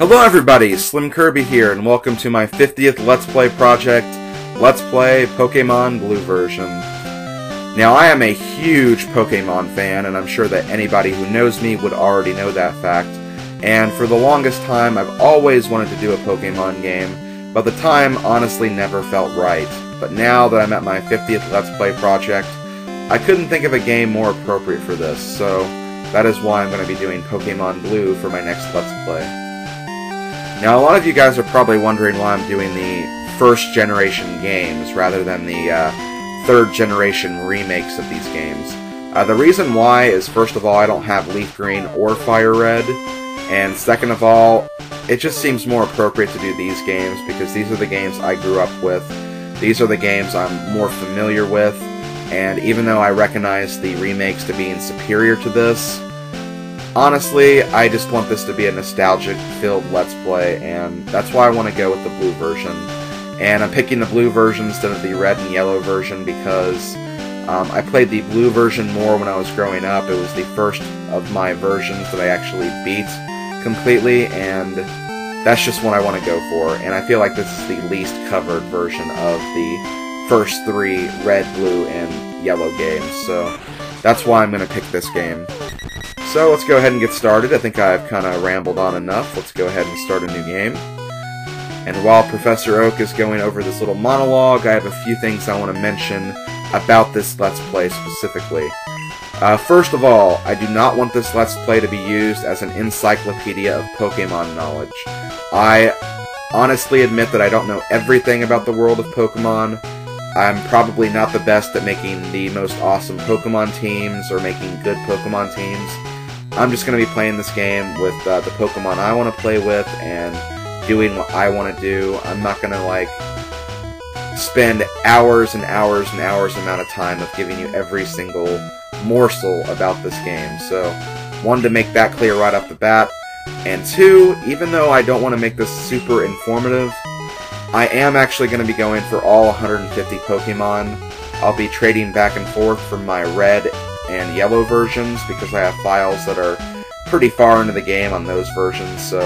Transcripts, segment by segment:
Hello everybody, SlimKirby here, and welcome to my 50th Let's Play project, Let's Play Pokemon Blue version. Now, I am a huge Pokemon fan, and I'm sure that anybody who knows me would already know that fact. And for the longest time, I've always wanted to do a Pokemon game, but the time honestly never felt right. But now that I'm at my 50th Let's Play project, I couldn't think of a game more appropriate for this, so that is why I'm going to be doing Pokemon Blue for my next Let's Play. Now, a lot of you guys are probably wondering why I'm doing the first-generation games rather than the third-generation remakes of these games. The reason why is, first of all, I don't have Leaf Green or Fire Red, and second of all, it just seems more appropriate to do these games because these are the games I grew up with. These are the games I'm more familiar with, and even though I recognize the remakes to being superior to this, honestly, I just want this to be a nostalgic-filled Let's Play, and that's why I want to go with the blue version. And I'm picking the blue version instead of the red and yellow version because I played the blue version more when I was growing up. It was the first of my versions that I actually beat completely, and that's just what I want to go for. And I feel like this is the least covered version of the first three red, blue, and yellow games, so that's why I'm going to pick this game. So let's go ahead and get started. I think I've kind of rambled on enough. Let's go ahead and start a new game. And while Professor Oak is going over this little monologue, I have a few things I want to mention about this Let's Play specifically. First of all, I do not want this Let's Play to be used as an encyclopedia of Pokemon knowledge. I honestly admit that I don't know everything about the world of Pokemon. I'm probably not the best at making the most awesome Pokemon teams or making good Pokemon teams. I'm just going to be playing this game with the Pokemon I want to play with and doing what I want to do. I'm not going to, like, spend hours and hours and hours amount of time of giving you every single morsel about this game. So, one, to make that clear right off the bat, and two, even though I don't want to make this super informative, I am actually going to be going for all 150 Pokemon. I'll be trading back and forth from my red and yellow versions because I have files that are pretty far into the game on those versions, so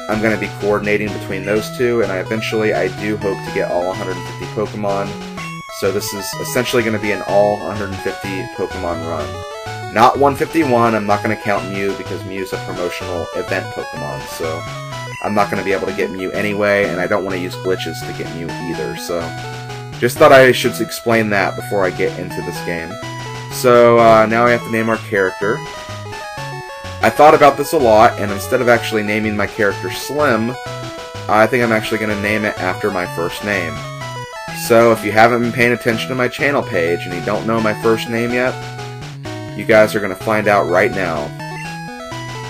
I'm going to be coordinating between those two, and I do hope to get all 150 Pokemon, so this is essentially going to be an all 150 Pokemon run. Not 151, I'm not going to count Mew because Mew's a promotional event Pokemon, so I'm not going to be able to get Mew anyway, and I don't want to use glitches to get Mew either, so just thought I should explain that before I get into this game. So, now I have to name our character. I thought about this a lot, and instead of actually naming my character Slim, I think I'm actually going to name it after my first name. So, if you haven't been paying attention to my channel page, and you don't know my first name yet, you guys are going to find out right now.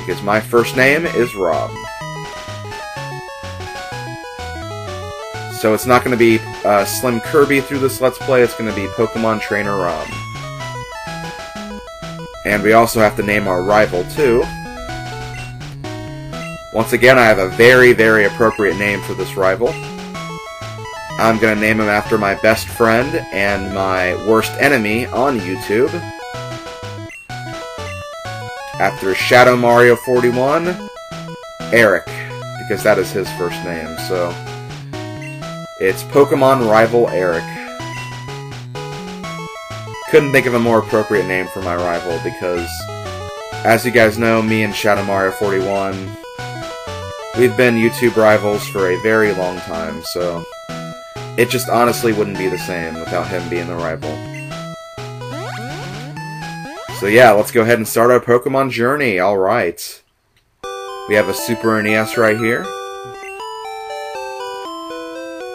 Because my first name is Rob. So it's not going to be SlimKirby through this Let's Play, it's going to be Pokemon Trainer Rob. And we also have to name our rival, too. Once again, I have a very, very appropriate name for this rival. I'm going to name him after my best friend and my worst enemy on YouTube. After Shadow Mario 41, Eric, because that is his first name, so it's Pokemon Rival Eric. Couldn't think of a more appropriate name for my rival because, as you guys know, me and Shadow Mario 41, we've been YouTube rivals for a very long time, so it just honestly wouldn't be the same without him being the rival. So yeah, let's go ahead and start our Pokemon journey. Alright. We have a Super NES right here.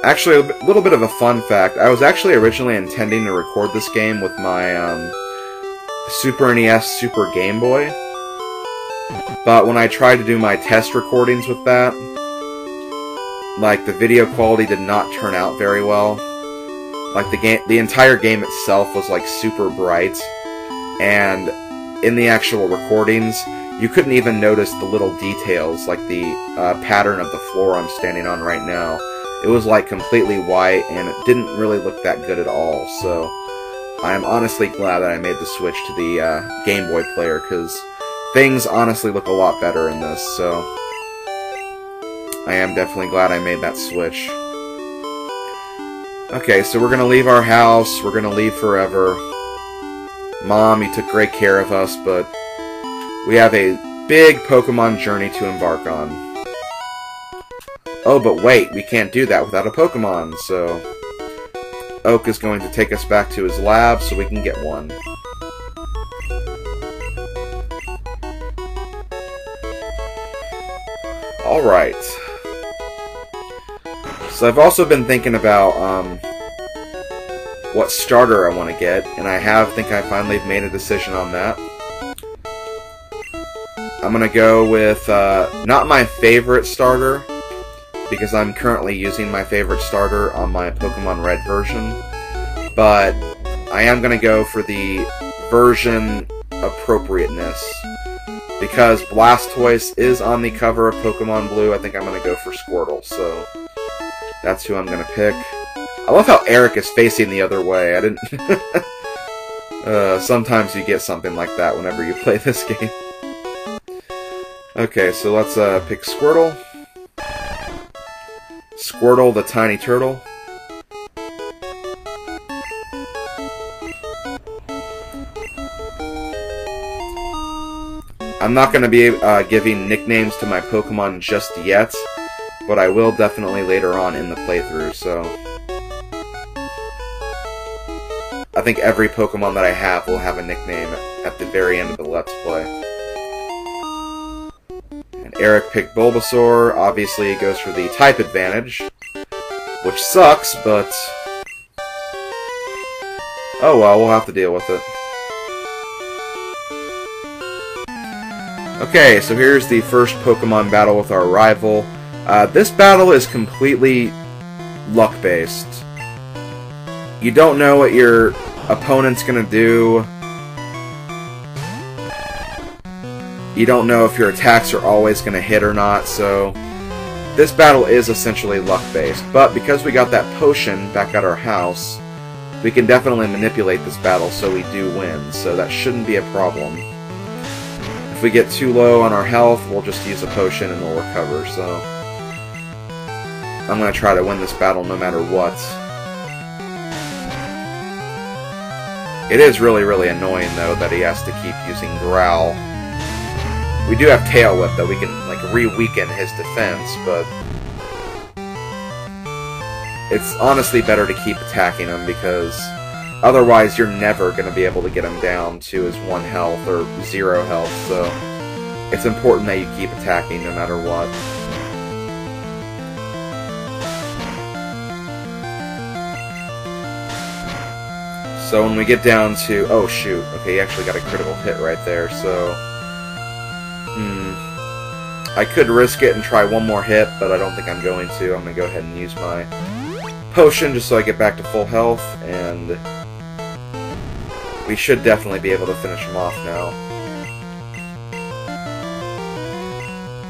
Actually, a little bit of a fun fact. I was actually originally intending to record this game with my Super NES Super Game Boy. But when I tried to do my test recordings with that, like, the video quality did not turn out very well. Like, the entire game itself was, like, super bright. And in the actual recordings, you couldn't even notice the little details, like the pattern of the floor I'm standing on right now. It was like completely white, and it didn't really look that good at all, so I'm honestly glad that I made the switch to the Game Boy player, because things honestly look a lot better in this, so I am definitely glad I made that switch. Okay, so we're gonna leave our house. We're gonna leave forever. Mom, you took great care of us, but we have a big Pokemon journey to embark on. Oh, but wait, we can't do that without a Pokemon, so Oak is going to take us back to his lab so we can get one. Alright. So I've also been thinking about what starter I want to get, and I think I finally made a decision on that. I'm going to go with not my favorite starter, because I'm currently using my favorite starter on my Pokemon Red version, but I am going to go for the version appropriateness. Because Blastoise is on the cover of Pokemon Blue, I think I'm going to go for Squirtle, so that's who I'm going to pick. I love how Eric is facing the other way. I didn't... sometimes you get something like that whenever you play this game. Okay, so let's pick Squirtle. Squirtle the tiny turtle. I'm not going to be giving nicknames to my Pokemon just yet, but I will definitely later on in the playthrough, so I think every Pokemon that I have will have a nickname at the very end of the Let's Play. And Eric picked Bulbasaur. Obviously it goes for the type advantage, which sucks, but oh well, we'll have to deal with it. Okay, so here's the first Pokemon battle with our rival. This battle is completely luck-based. You don't know what your opponent's gonna do. You don't know if your attacks are always gonna hit or not, so this battle is essentially luck-based. But because we got that potion back at our house, we can definitely manipulate this battle so we do win, so that shouldn't be a problem. If we get too low on our health, we'll just use a potion and we'll recover, so I'm going to try to win this battle no matter what. It is really, really annoying, though, that he has to keep using Growl. We do have Tail Whip, that we can, like, re-weaken his defense, but it's honestly better to keep attacking him, because otherwise, you're never going to be able to get him down to his 1 health or 0 health, so it's important that you keep attacking no matter what. So when we get down to... oh, shoot. Okay, he actually got a critical hit right there, so... I could risk it and try one more hit, but I don't think I'm going to. I'm going to go ahead and use my potion just so I get back to full health, and we should definitely be able to finish him off now.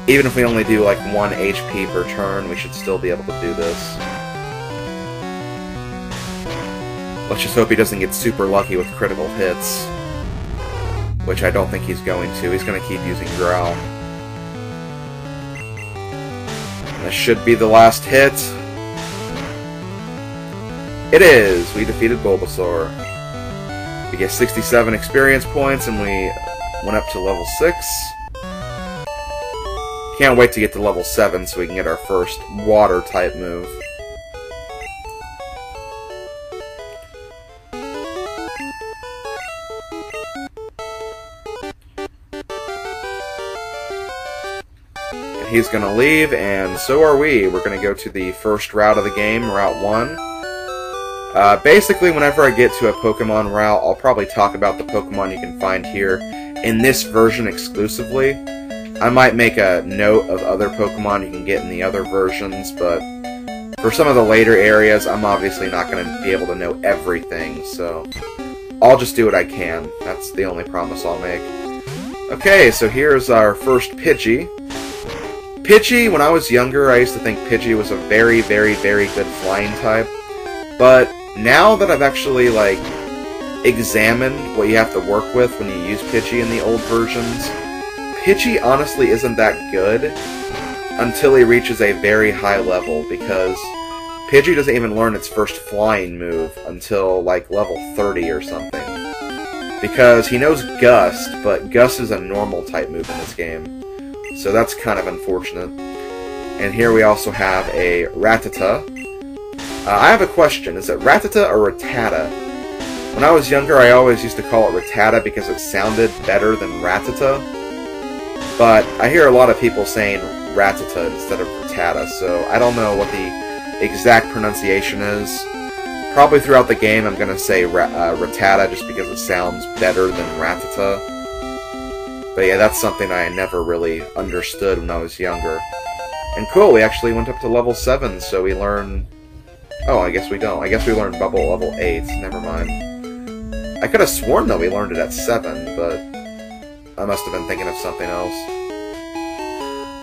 Even if we only do like 1 HP per turn, we should still be able to do this. Let's just hope he doesn't get super lucky with critical hits, which I don't think he's going to. He's going to keep using Growl. And this should be the last hit. It is! We defeated Bulbasaur. We get 67 experience points, and we went up to level 6. Can't wait to get to level 7 so we can get our first water-type move. And he's gonna leave, and so are we. We're gonna go to the first route of the game, Route 1. Basically, whenever I get to a Pokemon route, I'll probably talk about the Pokemon you can find here in this version exclusively. I might make a note of other Pokemon you can get in the other versions, but for some of the later areas, I'm obviously not going to be able to know everything, so I'll just do what I can. That's the only promise I'll make. Okay, so here's our first Pidgey. Pidgey, when I was younger, I used to think Pidgey was a very, very, very good flying type, but now that I've actually, like, examined what you have to work with when you use Pidgey in the old versions, Pidgey honestly isn't that good. until he reaches a very high level, because Pidgey doesn't even learn its first flying move until, like, level 30 or something. Because he knows Gust, but Gust is a normal type move in this game. So that's kind of unfortunate. And here we also have a Rattata. I have a question. Is it Rattata or Rattata? When I was younger, I always used to call it Rattata because it sounded better than Rattata. But I hear a lot of people saying Rattata instead of Rattata, so I don't know what the exact pronunciation is. Probably throughout the game I'm going to say Rattata just because it sounds better than Rattata. But yeah, that's something I never really understood when I was younger. And cool, we actually went up to level 7, so we learn... Oh, I guess we don't. I guess we learned Bubble level 8. Never mind. I could have sworn that we learned it at 7, but I must have been thinking of something else.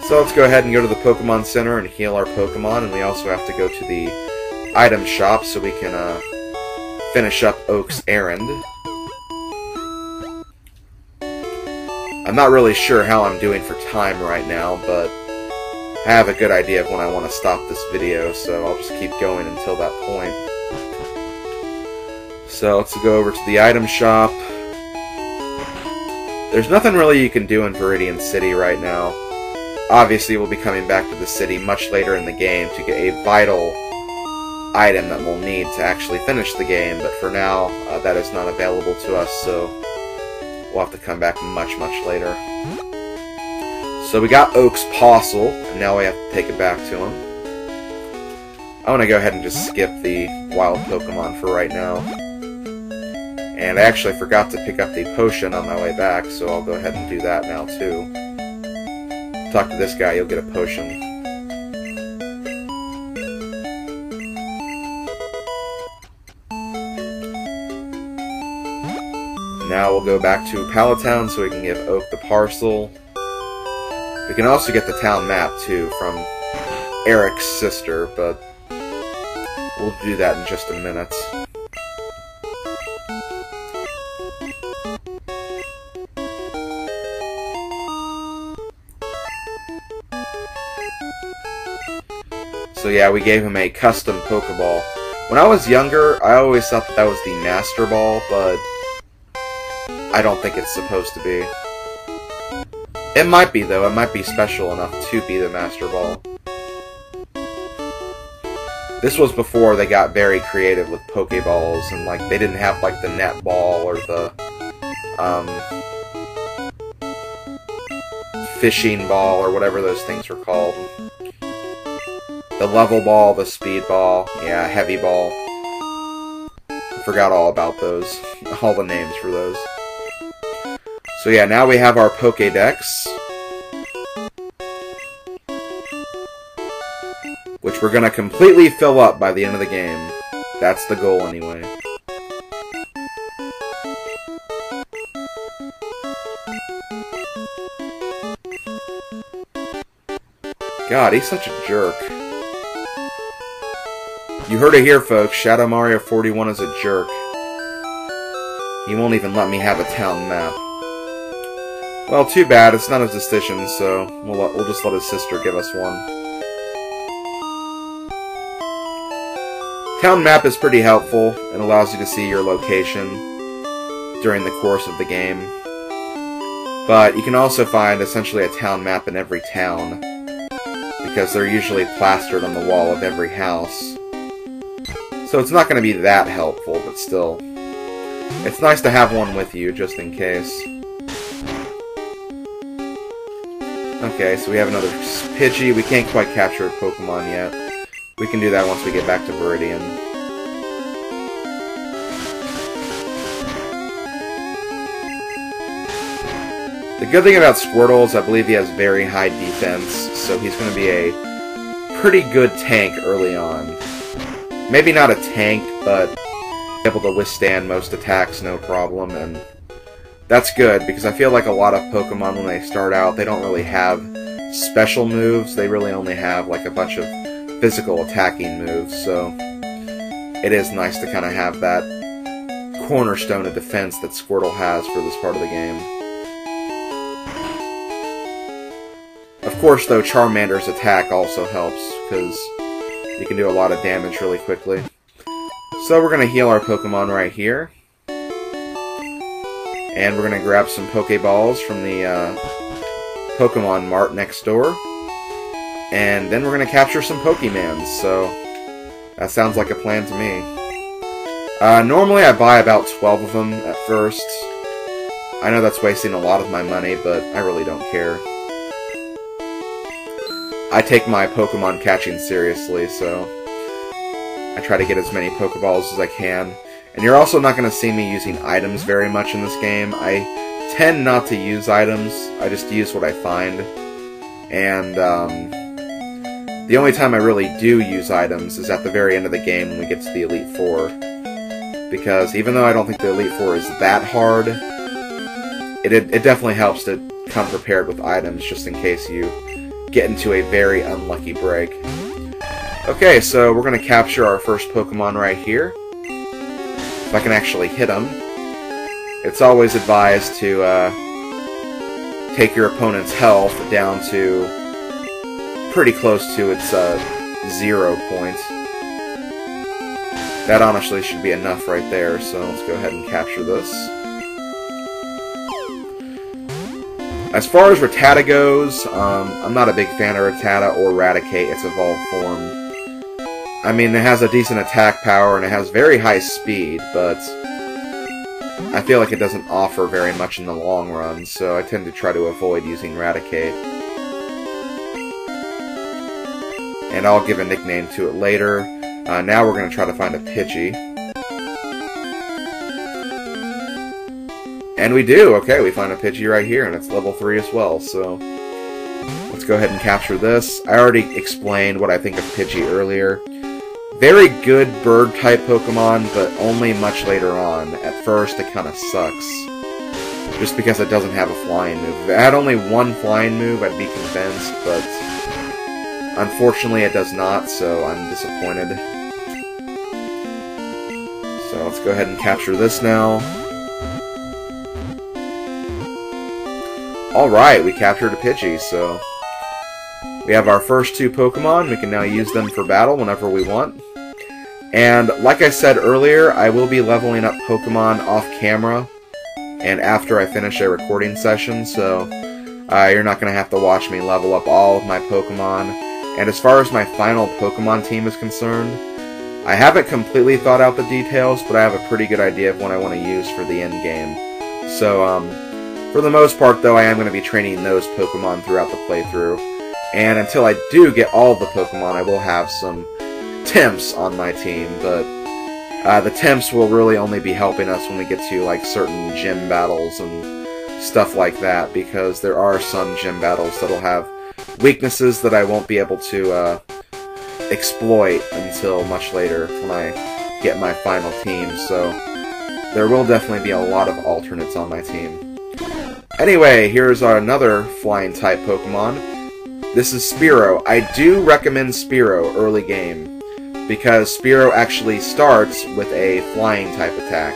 So let's go ahead and go to the Pokemon Center and heal our Pokemon, and we also have to go to the item shop so we can finish up Oak's errand. I'm not really sure how I'm doing for time right now, but I have a good idea of when I want to stop this video, so I'll just keep going until that point. So let's go over to the item shop. There's nothing really you can do in Viridian City right now. Obviously, we'll be coming back to the city much later in the game to get a vital item that we'll need to actually finish the game, but for now, that is not available to us, so we'll have to come back much, much later. So we got Oak's Postle, and now we have to take it back to him. I want to go ahead and just skip the wild Pokemon for right now. And I actually forgot to pick up the potion on my way back, so I'll go ahead and do that now too. Talk to this guy, you'll get a potion. Now we'll go back to Pallet Town so we can give Oak the parcel. We can also get the town map too from Eric's sister, but we'll do that in just a minute. So yeah, we gave him a custom Pokeball. When I was younger, I always thought that was the Master Ball, but I don't think it's supposed to be. It might be, though. It might be special enough to be the Master Ball. This was before they got very creative with Pokeballs, and like they didn't have like the net ball or the fishing ball or whatever those things were called. The level ball, the speed ball, yeah, heavy ball. I forgot all about those, all the names for those. So yeah, now we have our Pokédex, which we're gonna completely fill up by the end of the game. That's the goal anyway. God, he's such a jerk. You heard it here, folks. Shadow Mario 41 is a jerk. He won't even let me have a town map. Well, too bad. It's not his decision, so we'll just let his sister give us one. Town map is pretty helpful. It allows you to see your location during the course of the game. But you can also find essentially a town map in every town, because they're usually plastered on the wall of every house. So it's not going to be that helpful, but still. It's nice to have one with you, just in case. Okay, so we have another Pidgey. We can't quite capture a Pokemon yet. We can do that once we get back to Viridian. The good thing about Squirtle is I believe he has very high defense, so he's going to be a pretty good tank early on. Maybe not a tank, but able to withstand most attacks no problem, and that's good, because I feel like a lot of Pokemon when they start out, they don't really have special moves, they really only have like a bunch of physical attacking moves, so it is nice to kind of have that cornerstone of defense that Squirtle has for this part of the game. Of course, though, Charmander's attack also helps, because you can do a lot of damage really quickly. So we're going to heal our Pokemon right here. And we're going to grab some Pokeballs from the Pokemon Mart next door. And then we're going to capture some Pokemans, so that sounds like a plan to me. Normally I buy about 12 of them at first. I know that's wasting a lot of my money, but I really don't care. I take my Pokemon catching seriously, so I try to get as many Pokeballs as I can. And you're also not going to see me using items very much in this game. I tend not to use items. I just use what I find. And the only time I really do use items is at the very end of the game when we get to the Elite Four. Because even though I don't think the Elite Four is that hard, it definitely helps to come prepared with items just in case you get into a very unlucky break. Okay, so we're going to capture our first Pokemon right here. If I can actually hit him. It's always advised to take your opponent's health down to pretty close to its 0 point. That honestly should be enough right there, so let's go ahead and capture this. As far as Rattata goes, I'm not a big fan of Rattata or Raticate, its evolved form. I mean, it has a decent attack power and it has very high speed, but I feel like it doesn't offer very much in the long run, so I tend to try to avoid using Raticate. And I'll give a nickname to it later. Now we're going to try to find a Pidgey. And we do! Okay, we find a Pidgey right here, and it's level 3 as well, so let's go ahead and capture this. I already explained what I think of Pidgey earlier. Very good bird-type Pokemon, but only much later on. At first, it kind of sucks. Just because it doesn't have a flying move. If it had only one flying move, I'd be convinced, but unfortunately it does not, so I'm disappointed. So let's go ahead and capture this now. Alright, we captured a Pidgey, so we have our first 2 Pokemon. We can now use them for battle whenever we want. And like I said earlier, I will be leveling up Pokemon off camera and after I finish a recording session, so you're not going to have to watch me level up all of my Pokemon. And as far as my final Pokemon team is concerned, I haven't completely thought out the details, but I have a pretty good idea of what I want to use for the end game. So, for the most part, though, I am going to be training those Pokemon throughout the playthrough. And until I do get all of the Pokemon, I will have some Temps on my team, but the Temps will really only be helping us when we get to like certain gym battles and stuff like that, because there are some gym battles that'll have weaknesses that I won't be able to exploit until much later when I get my final team, so there will definitely be a lot of alternates on my team. Anyway, here's another flying-type Pokemon. This is Spearow. I do recommend Spearow early game, because Spearow actually starts with a flying-type attack.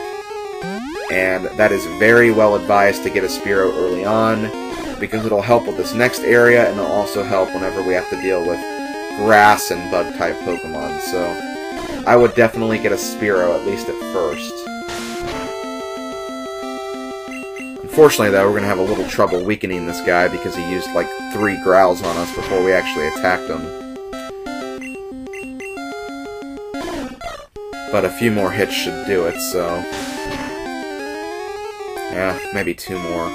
And that is very well advised to get a Spearow early on, because it'll help with this next area, and it'll also help whenever we have to deal with grass and bug-type Pokemon. So I would definitely get a Spearow, at least at first. Unfortunately, though, we're going to have a little trouble weakening this guy because he used like 3 growls on us before we actually attacked him. But a few more hits should do it, so yeah, maybe 2 more.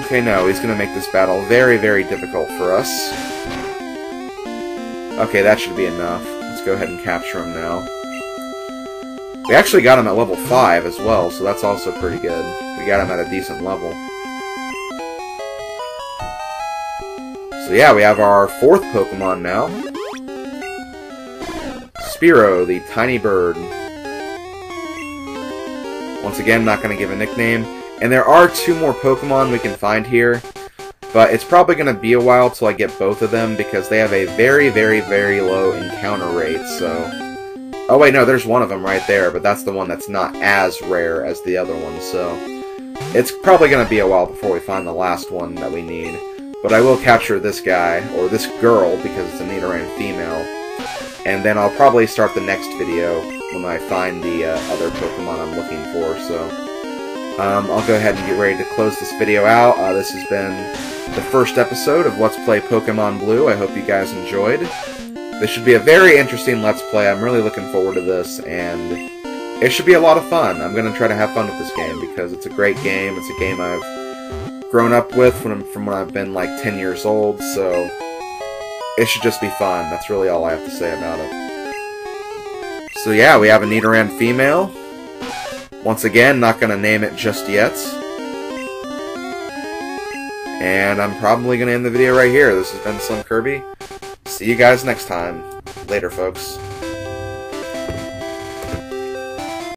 Okay, no, he's going to make this battle very, very difficult for us. Okay, that should be enough. Let's go ahead and capture him now. We actually got him at level 5 as well, so that's also pretty good. We got him at a decent level. So yeah, we have our 4th Pokemon now. Spearow, the tiny bird. Once again, not going to give a nickname. And there are 2 more Pokemon we can find here, but it's probably going to be a while till I get both of them because they have a very, very, very low encounter rate, so... Oh wait, no, there's one of them right there, but that's the one that's not as rare as the other one, so... It's probably going to be a while before we find the last one that we need. But I will capture this guy, or this girl, because it's a Nidoran female. And then I'll probably start the next video when I find the other Pokemon I'm looking for. So I'll go ahead and get ready to close this video out. This has been the first episode of Let's Play Pokemon Blue. I hope you guys enjoyed. This should be a very interesting Let's Play. I'm really looking forward to this, and it should be a lot of fun. I'm going to try to have fun with this game because it's a great game. It's a game I've grown up with from when I've been like 10 years old, so it should just be fun. That's really all I have to say about it. So yeah, we have a Nidoran female. Once again, not going to name it just yet. And I'm probably going to end the video right here. This has been SlimKirby. See you guys next time. Later, folks.